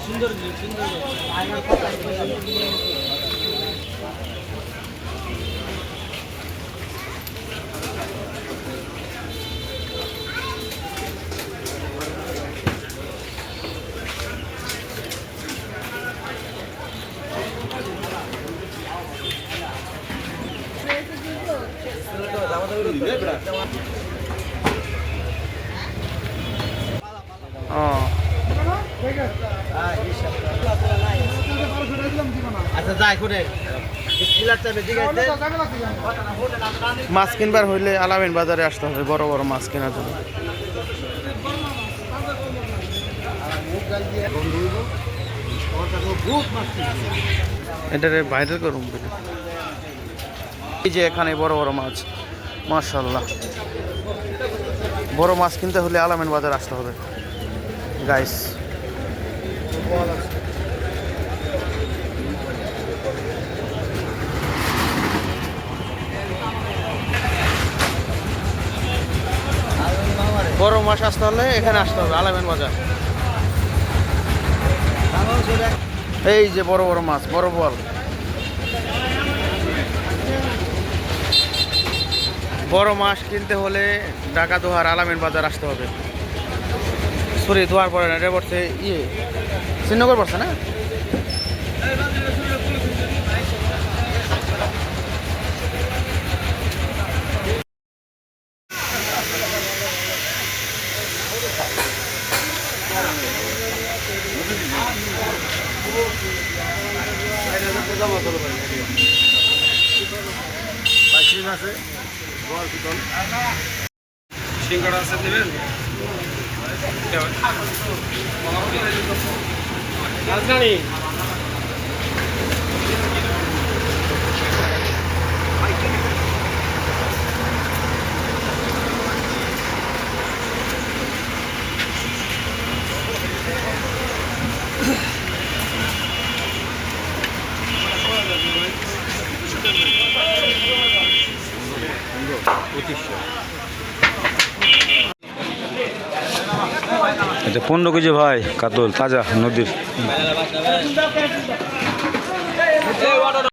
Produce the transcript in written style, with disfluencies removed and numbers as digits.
সুন্দর মাছ কিনবার হইলে আলামিন বাজারে আসতে হবে বড় বড় মাছ কেনার জন্য। এটারে বাইরে করুন। এই যে এখানে বড় বড় মাছ, মাশাআল্লাহ। বড় মাছ কিনতে হলে আলামিন বাজার আসতে হবে গাইস। বড় মাছ আসতে হলে এখানে আসতে হবে আলামিন বাজার। এই যে বড় বড় মাছ, বড় বল। বড় মাছ কিনতে হলে ঢাকা দোহার আলামিন বাজার আসতে হবে। সরি, দোহার পরে না, এটা পড়ছে শ্রীনগর পড়ছে না। সিঙ্গাড়া আছে দেবেন। রাজধানী এটা 15 কেজি ভাই, কাতল তাজা নদীর।